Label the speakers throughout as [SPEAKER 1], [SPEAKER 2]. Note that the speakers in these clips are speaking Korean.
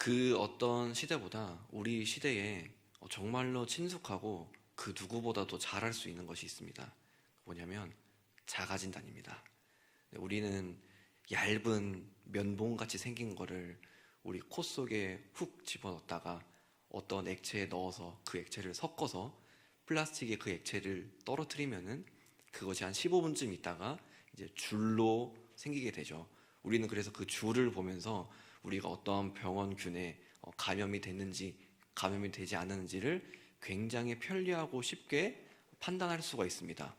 [SPEAKER 1] 그 어떤 시대보다 우리 시대에 정말로 친숙하고 그 누구보다도 잘할 수 있는 것이 있습니다. 뭐냐면 자가진단입니다. 우리는 얇은 면봉같이 생긴 거를 우리 코 속에 훅 집어넣었다가 어떤 액체에 넣어서 그 액체를 섞어서 플라스틱에 그 액체를 떨어뜨리면은 그것이 한 15분쯤 있다가 이제 줄로 생기게 되죠. 우리는 그래서 그 줄을 보면서 우리가 어떠한 병원균에 감염이 됐는지 감염이 되지 않았는지를 굉장히 편리하고 쉽게 판단할 수가 있습니다.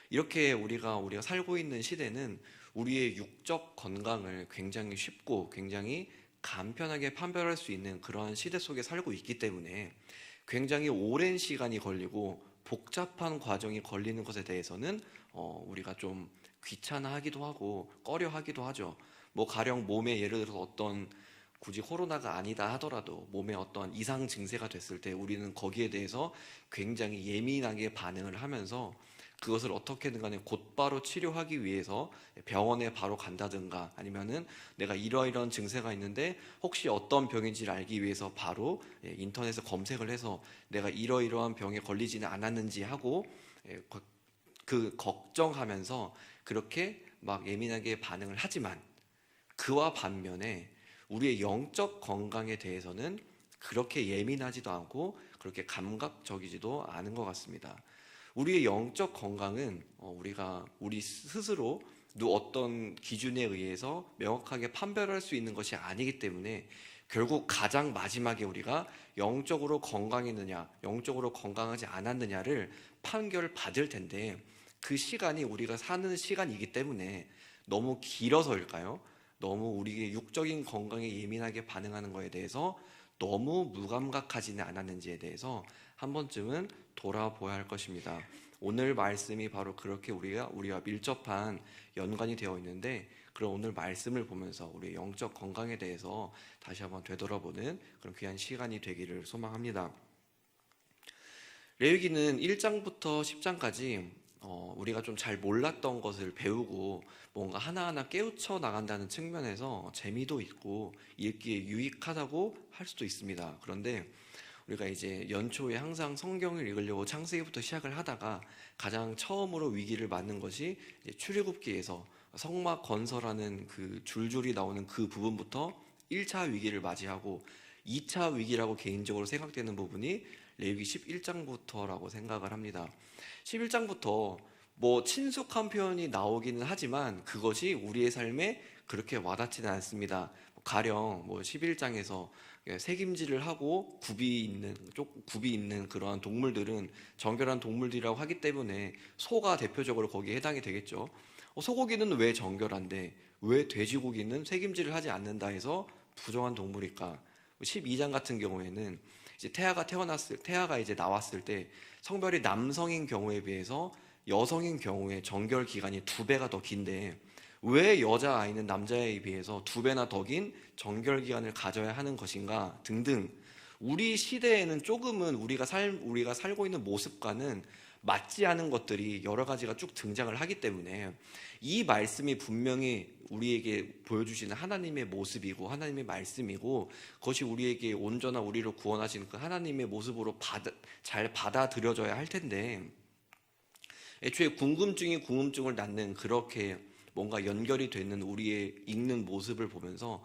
[SPEAKER 1] 이렇게 우리가 살고 있는 시대는 우리의 육적 건강을 굉장히 쉽고 굉장히 간편하게 판별할 수 있는 그러한 시대 속에 살고 있기 때문에 굉장히 오랜 시간이 걸리고 복잡한 과정이 걸리는 것에 대해서는 우리가 좀 귀찮아하기도 하고 꺼려하기도 하죠. 뭐 가령 몸에 예를 들어서 어떤 굳이 코로나가 아니다 하더라도 몸에 어떤 이상 증세가 됐을 때 우리는 거기에 대해서 굉장히 예민하게 반응을 하면서 그것을 어떻게든 간에 곧바로 치료하기 위해서 병원에 바로 간다든가 아니면은 내가 이러이러한 증세가 있는데 혹시 어떤 병인지를 알기 위해서 바로 인터넷에 검색을 해서 내가 이러이러한 병에 걸리지는 않았는지 하고 그 걱정하면서 그렇게 막 예민하게 반응을 하지만 그와 반면에 우리의 영적 건강에 대해서는 그렇게 예민하지도 않고 그렇게 감각적이지도 않은 것 같습니다. 우리의 영적 건강은 우리가 우리 스스로 어떤 기준에 의해서 명확하게 판별할 수 있는 것이 아니기 때문에 결국 가장 마지막에 우리가 영적으로 건강했느냐, 영적으로 건강하지 않았느냐를 판결을 받을 텐데 그 시간이 우리가 사는 시간이기 때문에 너무 길어서일까요? 너무 우리의 육적인 건강에 예민하게 반응하는 것에 대해서 너무 무감각하지는 않았는지에 대해서 한 번쯤은 돌아보아야 할 것입니다. 오늘 말씀이 바로 그렇게 우리와 밀접한 연관이 되어 있는데 그런 오늘 말씀을 보면서 우리의 영적 건강에 대해서 다시 한번 되돌아보는 그런 귀한 시간이 되기를 소망합니다. 레위기는 1장부터 10장까지 우리가 좀 잘 몰랐던 것을 배우고 뭔가 하나하나 깨우쳐 나간다는 측면에서 재미도 있고 읽기에 유익하다고 할 수도 있습니다. 그런데 우리가 이제 연초에 항상 성경을 읽으려고 창세기부터 시작을 하다가 가장 처음으로 위기를 맞는 것이 이제 출애굽기에서 성막 건설하는 그 줄줄이 나오는 그 부분부터 1차 위기를 맞이하고 2차 위기라고 개인적으로 생각되는 부분이 레위기 11장부터라고 생각을 합니다. 11장부터 뭐 친숙한 표현이 나오기는 하지만 그것이 우리의 삶에 그렇게 와닿지는 않습니다. 가령 뭐 11장에서 색임질을 하고 굽이 있는 그러한 동물들은 정결한 동물들이라고 하기 때문에 소가 대표적으로 거기에 해당이 되겠죠. 소고기는 왜 정결한데 왜 돼지고기는 색임질을 하지 않는다 해서 부정한 동물일까? 12장 같은 경우에는 이제 태아가 이제 나왔을 때 성별이 남성인 경우에 비해서 여성인 경우에 정결 기간이 2배가 더 긴데 왜 여자아이는 남자아이에 비해서 2배나 더 긴 정결 기간을 가져야 하는 것인가 등등 우리 시대에는 조금은 우리가 살고 있는 모습과는 맞지 않은 것들이 여러 가지가 쭉 등장을 하기 때문에 이 말씀이 분명히 우리에게 보여주시는 하나님의 모습이고 하나님의 말씀이고 그것이 우리에게 온전한 우리를 구원하시는 그 하나님의 모습으로 잘 받아들여져야 할 텐데 애초에 궁금증을 낳는 그렇게 뭔가 연결이 되는 우리의 읽는 모습을 보면서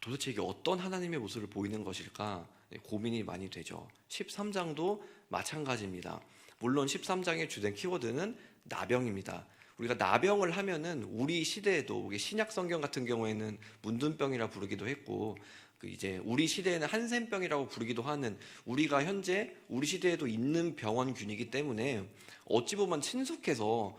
[SPEAKER 1] 도대체 이게 어떤 하나님의 모습을 보이는 것일까 고민이 많이 되죠. 13장도 마찬가지입니다. 물론 13장의 주된 키워드는 나병입니다. 우리가 나병을 하면은 우리 시대에도 신약 성경 같은 경우에는 문둥병이라 부르기도 했고 이제 우리 시대에는 한센병이라고 부르기도 하는 우리가 현재 우리 시대에도 있는 병원균이기 때문에 어찌 보면 친숙해서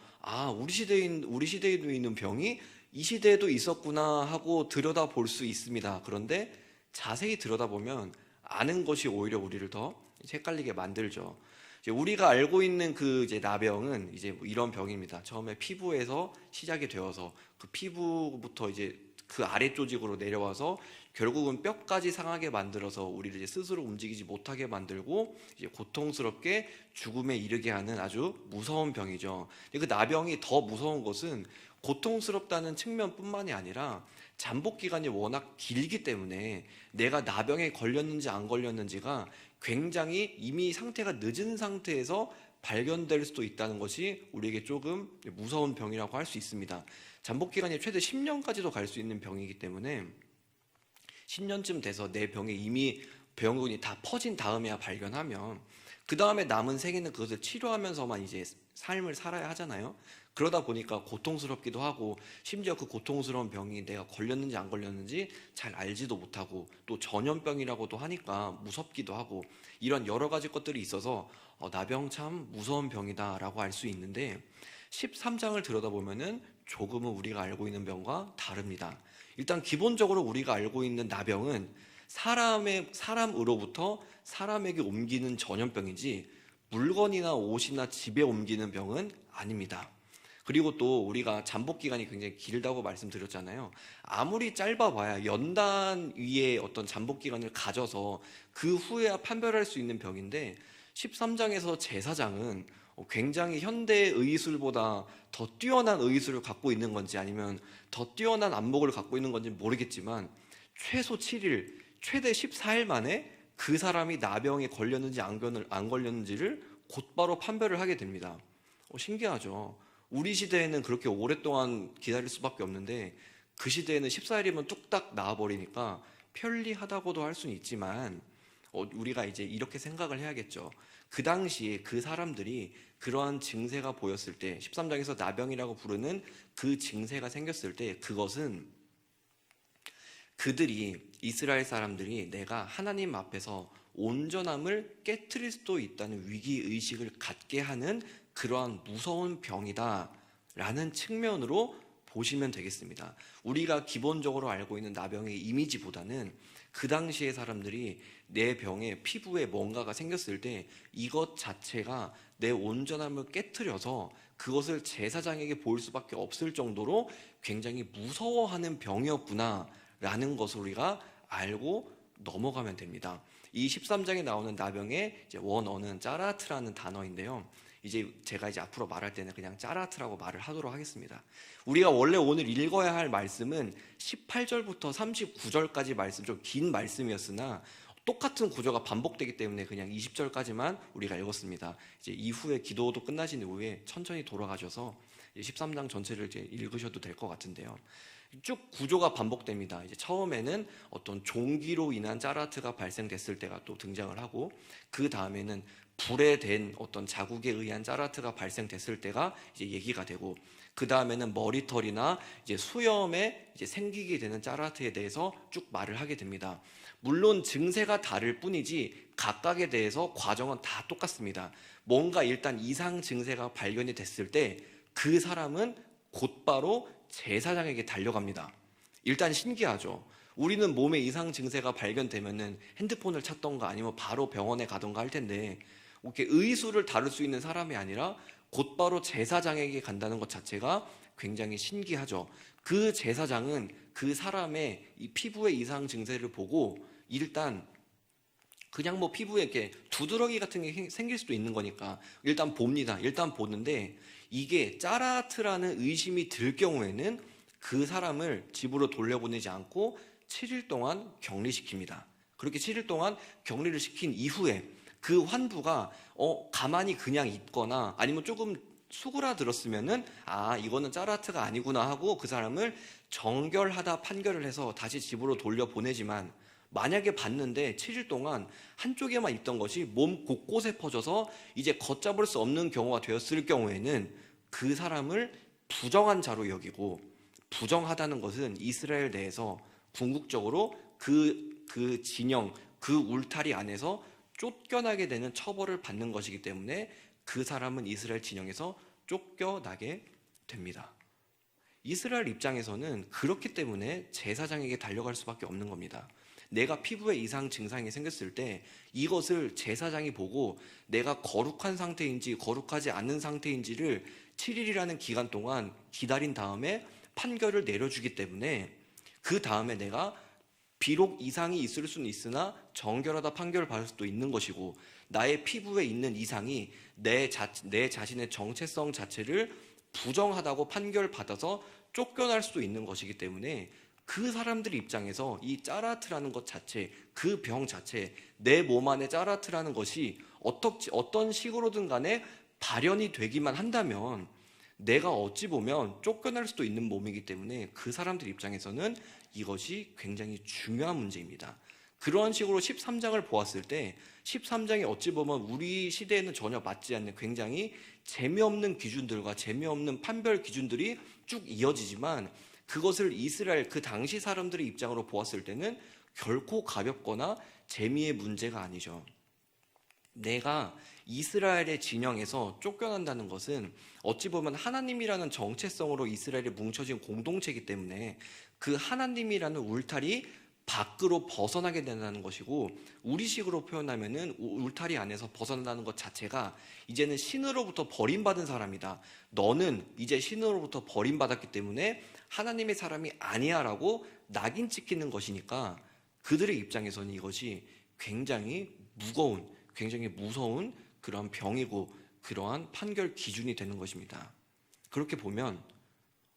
[SPEAKER 1] 우리 시대에도 있는 병이 이 시대에도 있었구나 하고 들여다볼 수 있습니다. 그런데 자세히 들여다보면 아는 것이 오히려 우리를 더 헷갈리게 만들죠. 이제 우리가 알고 있는 이제 나병은 이제 이런 병입니다. 처음에 피부에서 시작이 되어서 그 피부부터 이제 그 아래 조직으로 내려와서 결국은 뼈까지 상하게 만들어서 우리를 이제 스스로 움직이지 못하게 만들고 이제 고통스럽게 죽음에 이르게 하는 아주 무서운 병이죠. 그 나병이 더 무서운 것은 고통스럽다는 측면뿐만이 아니라 잠복 기간이 워낙 길기 때문에 내가 나병에 걸렸는지 안 걸렸는지가 굉장히 이미 상태가 늦은 상태에서 발견될 수도 있다는 것이 우리에게 조금 무서운 병이라고 할 수 있습니다. 잠복 기간이 최대 10년까지도 갈 수 있는 병이기 때문에 10년쯤 돼서 내 병에 이미 병균이 다 퍼진 다음에야 발견하면 그 다음에 남은 생에는 그것을 치료하면서만 이제 삶을 살아야 하잖아요. 그러다 보니까 고통스럽기도 하고 심지어 그 고통스러운 병이 내가 걸렸는지 안 걸렸는지 잘 알지도 못하고 또 전염병이라고도 하니까 무섭기도 하고 이런 여러 가지 것들이 있어서 나병 참 무서운 병이다 라고 알 수 있는데 13장을 들여다보면은 조금은 우리가 알고 있는 병과 다릅니다. 일단 기본적으로 우리가 알고 있는 나병은 사람으로부터 사람에게 옮기는 전염병이지 물건이나 옷이나 집에 옮기는 병은 아닙니다. 그리고 또 우리가 잠복 기간이 굉장히 길다고 말씀드렸잖아요. 아무리 짧아봐야 연단 위에 어떤 잠복 기간을 가져서 그 후에야 판별할 수 있는 병인데 13장에서 제사장은 굉장히 현대 의술보다 더 뛰어난 의술을 갖고 있는 건지 아니면 더 뛰어난 안목을 갖고 있는 건지 모르겠지만 최소 7일, 최대 14일 만에 그 사람이 나병에 걸렸는지 안 걸렸는지를 곧바로 판별을 하게 됩니다. 신기하죠. 우리 시대에는 그렇게 오랫동안 기다릴 수밖에 없는데 그 시대에는 14일이면 뚝딱 나와버리니까 편리하다고도 할 수는 있지만 우리가 이제 이렇게 생각을 해야겠죠. 그 당시에 그 사람들이 그러한 증세가 보였을 때 13장에서 나병이라고 부르는 그 증세가 생겼을 때 그것은 그들이 이스라엘 사람들이 내가 하나님 앞에서 온전함을 깨트릴 수도 있다는 위기의식을 갖게 하는 그러한 무서운 병이다 라는 측면으로 보시면 되겠습니다. 우리가 기본적으로 알고 있는 나병의 이미지보다는 그 당시의 사람들이 내 병에 피부에 뭔가가 생겼을 때 이것 자체가 내 온전함을 깨트려서 그것을 제사장에게 보일 수밖에 없을 정도로 굉장히 무서워하는 병이었구나 라는 것을 우리가 알고 넘어가면 됩니다. 이 13장에 나오는 나병의 원어는 짜라트라는 단어인데요. 제가 앞으로 말할 때는 그냥 짜라트라고 말을 하도록 하겠습니다. 우리가 원래 오늘 읽어야 할 말씀은 18절부터 39절까지 말씀, 좀 긴 말씀이었으나 똑같은 구조가 반복되기 때문에 그냥 20절까지만 우리가 읽었습니다. 이후에 기도도 끝나신 이후에 천천히 돌아가셔서 13장 전체를 읽으셔도 될 것 같은데요. 쭉 구조가 반복됩니다. 처음에는 어떤 종기로 인한 짜라트가 발생됐을 때가 또 등장을 하고 그 다음에는 불에 댄 어떤 자국에 의한 짜라트가 발생됐을 때가 얘기가 되고 그 다음에는 머리털이나 수염에 생기게 되는 짜라트에 대해서 쭉 말을 하게 됩니다. 물론 증세가 다를 뿐이지 각각에 대해서 과정은 다 똑같습니다. 뭔가 일단 이상 증세가 발견이 됐을 때 그 사람은 곧바로 제사장에게 달려갑니다. 일단 신기하죠. 우리는 몸에 이상 증세가 발견되면은 핸드폰을 찾던가 아니면 바로 병원에 가던가 할 텐데 이렇게 의술을 다룰 수 있는 사람이 아니라 곧바로 제사장에게 간다는 것 자체가 굉장히 신기하죠. 그 제사장은 그 사람의 이 피부의 이상 증세를 보고 일단 그냥 피부에 이렇게 두드러기 같은 게 생길 수도 있는 거니까 일단 봅니다. 일단 보는데 이게 짜라트라는 의심이 들 경우에는 그 사람을 집으로 돌려보내지 않고 7일 동안 격리시킵니다. 그렇게 7일 동안 격리를 시킨 이후에 그 환부가 가만히 그냥 있거나 아니면 조금 수그라들었으면은 이거는 짜라트가 아니구나 하고 그 사람을 정결하다 판결을 해서 다시 집으로 돌려보내지만 만약에 봤는데 7일 동안 한쪽에만 있던 것이 몸 곳곳에 퍼져서 이제 걷잡을 수 없는 경우가 되었을 경우에는 그 사람을 부정한 자로 여기고 부정하다는 것은 이스라엘 내에서 궁극적으로 그 진영, 그 울타리 안에서 쫓겨나게 되는 처벌을 받는 것이기 때문에 그 사람은 이스라엘 진영에서 쫓겨나게 됩니다. 이스라엘 입장에서는 그렇기 때문에 제사장에게 달려갈 수밖에 없는 겁니다. 내가 피부에 이상 증상이 생겼을 때 이것을 제사장이 보고 내가 거룩한 상태인지 거룩하지 않은 상태인지를 7일이라는 기간 동안 기다린 다음에 판결을 내려주기 때문에 그 다음에 내가 비록 이상이 있을 수는 있으나 정결하다 판결을 받을 수도 있는 것이고 나의 피부에 있는 이상이 내 자신의 정체성 자체를 부정하다고 판결받아서 쫓겨날 수도 있는 것이기 때문에 그 사람들 입장에서 이 짜라트라는 것 자체, 그 병 자체, 내 몸 안에 짜라트라는 것이 어떤 식으로든 간에 발현이 되기만 한다면 내가 어찌 보면 쫓겨날 수도 있는 몸이기 때문에 그 사람들 입장에서는 이것이 굉장히 중요한 문제입니다. 그런 식으로 13장을 보았을 때 13장이 어찌 보면 우리 시대에는 전혀 맞지 않는 굉장히 재미없는 기준들과 재미없는 판별 기준들이 쭉 이어지지만 그것을 이스라엘 그 당시 사람들의 입장으로 보았을 때는 결코 가볍거나 재미의 문제가 아니죠. 내가 이스라엘의 진영에서 쫓겨난다는 것은 어찌 보면 하나님이라는 정체성으로 이스라엘이 뭉쳐진 공동체이기 때문에 그 하나님이라는 울타리 밖으로 벗어나게 된다는 것이고, 우리식으로 표현하면은 울타리 안에서 벗어난다는 것 자체가 이제는 신으로부터 버림받은 사람이다. 너는 이제 신으로부터 버림받았기 때문에 하나님의 사람이 아니야 라고 낙인 찍히는 것이니까 그들의 입장에서는 이것이 굉장히 무거운, 굉장히 무서운 그러한 병이고 그러한 판결 기준이 되는 것입니다. 그렇게 보면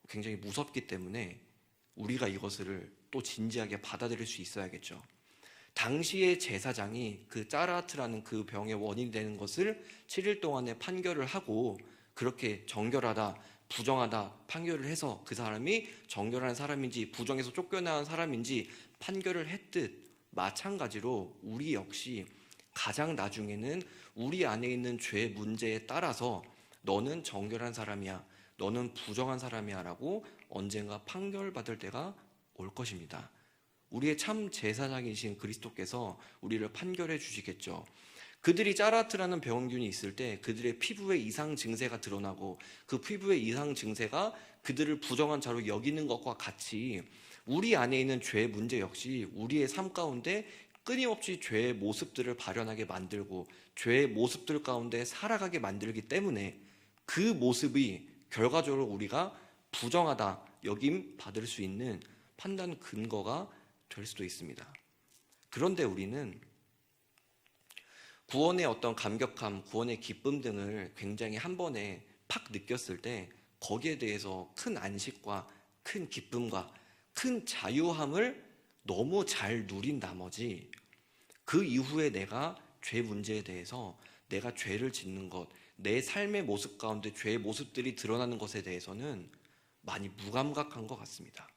[SPEAKER 1] 굉장히 무섭기 때문에 우리가 이것을 또 진지하게 받아들일 수 있어야겠죠. 당시의 제사장이 그 짜라트라는 그 병의 원인이 되는 것을 7일 동안에 판결을 하고 그렇게 정결하다, 부정하다 판결을 해서 그 사람이 정결한 사람인지 부정해서 쫓겨나온 사람인지 판결을 했듯, 마찬가지로 우리 역시 가장 나중에는 우리 안에 있는 죄 문제에 따라서 너는 정결한 사람이야, 너는 부정한 사람이야 라고 언젠가 판결받을 때가 올 것입니다. 우리의 참 제사장이신 그리스도께서 우리를 판결해 주시겠죠. 그들이 짜라트라는 병균이 있을 때 그들의 피부에 이상 증세가 드러나고 그 피부의 이상 증세가 그들을 부정한 자로 여기는 것과 같이 우리 안에 있는 죄 문제 역시 우리의 삶 가운데 끊임없이 죄의 모습들을 발현하게 만들고 죄의 모습들 가운데 살아가게 만들기 때문에 그 모습이 결과적으로 우리가 부정하다 여김 받을 수 있는 판단 근거가 될 수도 있습니다. 그런데 우리는 구원의 어떤 감격함, 구원의 기쁨 등을 굉장히 한 번에 팍 느꼈을 때 거기에 대해서 큰 안식과 큰 기쁨과 큰 자유함을 너무 잘 누린 나머지 그 이후에 내가 죄 문제에 대해서 내가 죄를 짓는 것, 내 삶의 모습 가운데 죄의 모습들이 드러나는 것에 대해서는 많이 무감각한 것 같습니다.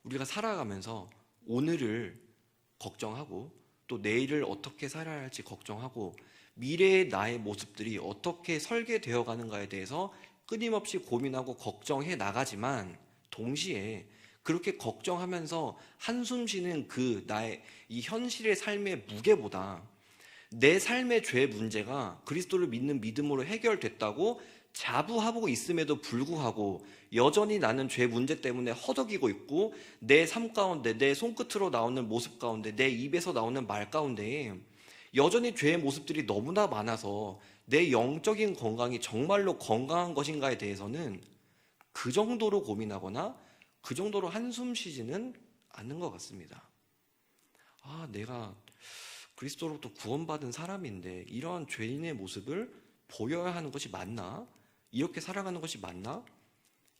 [SPEAKER 1] 우리가 살아가면서 오늘을 걱정하고 또 내일을 어떻게 살아야 할지 걱정하고 미래의 나의 모습들이 어떻게 설계되어 가는가에 대해서 끊임없이 고민하고 걱정해 나가지만 동시에 그렇게 걱정하면서 한숨 쉬는 그 나의 이 현실의 삶의 무게보다 내 삶의 죄 문제가 그리스도를 믿는 믿음으로 해결됐다고 자부하고 있음에도 불구하고 여전히 나는 죄 문제 때문에 허덕이고 있고 내 삶 가운데 내 손끝으로 나오는 모습 가운데 내 입에서 나오는 말 가운데 여전히 죄의 모습들이 너무나 많아서 내 영적인 건강이 정말로 건강한 것인가에 대해서는 그 정도로 고민하거나 그 정도로 한숨 쉬지는 않는 것 같습니다. 내가 그리스도로부터 구원받은 사람인데 이러한 죄인의 모습을 보여야 하는 것이 맞나? 이렇게 살아가는 것이 맞나?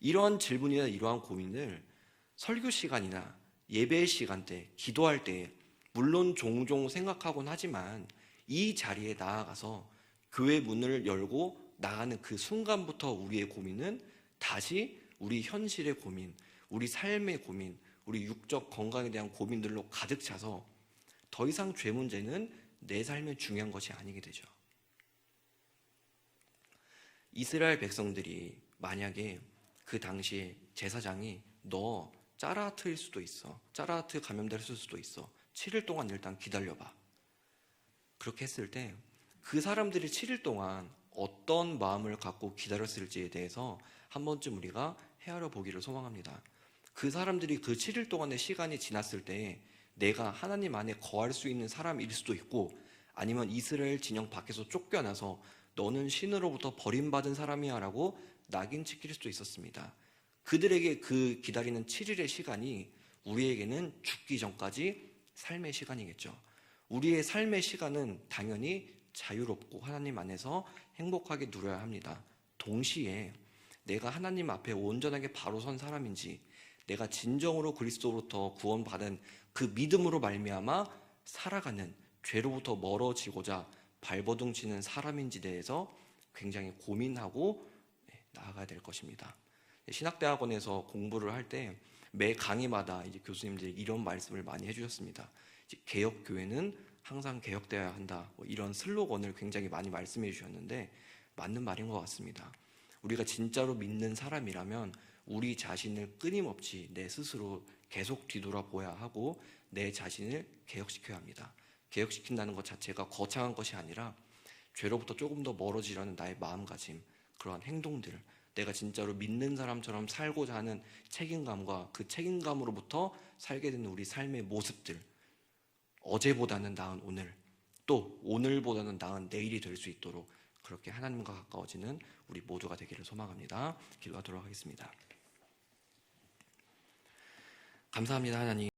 [SPEAKER 1] 이러한 질문이나 이러한 고민을 설교 시간이나 예배 시간대, 기도할 때 물론 종종 생각하곤 하지만 이 자리에 나아가서 교회 문을 열고 나가는 그 순간부터 우리의 고민은 다시 우리 현실의 고민, 우리 삶의 고민, 우리 육적 건강에 대한 고민들로 가득 차서 더 이상 죄 문제는 내 삶에 중요한 것이 아니게 되죠. 이스라엘 백성들이 만약에 그 당시에 제사장이 너 짜라트일 수도 있어, 짜라트 감염됐을 수도 있어, 7일 동안 일단 기다려봐, 그렇게 했을 때 그 사람들이 7일 동안 어떤 마음을 갖고 기다렸을지에 대해서 한 번쯤 우리가 헤아려 보기를 소망합니다. 그 사람들이 그 7일 동안의 시간이 지났을 때 내가 하나님 안에 거할 수 있는 사람일 수도 있고 아니면 이스라엘 진영 밖에서 쫓겨나서 너는 신으로부터 버림받은 사람이야 라고 낙인 찍힐 수도 있었습니다. 그들에게 그 기다리는 7일의 시간이 우리에게는 죽기 전까지 삶의 시간이겠죠. 우리의 삶의 시간은 당연히 자유롭고 하나님 안에서 행복하게 누려야 합니다. 동시에 내가 하나님 앞에 온전하게 바로 선 사람인지, 내가 진정으로 그리스도로부터 구원받은 그 믿음으로 말미암아 살아가는, 죄로부터 멀어지고자 발버둥 치는 사람인지 대해서 굉장히 고민하고 나아가야 될 것입니다. 신학대학원에서 공부를 할 때 매 강의마다 이제 교수님들이 이런 말씀을 많이 해주셨습니다. 개혁교회는 항상 개혁되어야 한다, 뭐 이런 슬로건을 굉장히 많이 말씀해 주셨는데 맞는 말인 것 같습니다. 우리가 진짜로 믿는 사람이라면 우리 자신을 끊임없이 내 스스로 계속 뒤돌아보아야 하고 내 자신을 개혁시켜야 합니다. 개혁시킨다는 것 자체가 거창한 것이 아니라 죄로부터 조금 더 멀어지려는 나의 마음가짐, 그러한 행동들, 내가 진짜로 믿는 사람처럼 살고자 하는 책임감과 그 책임감으로부터 살게 되는 우리 삶의 모습들, 어제보다는 나은 오늘, 또 오늘보다는 나은 내일이 될 수 있도록 그렇게 하나님과 가까워지는 우리 모두가 되기를 소망합니다. 기도하도록 하겠습니다. 감사합니다, 하나님.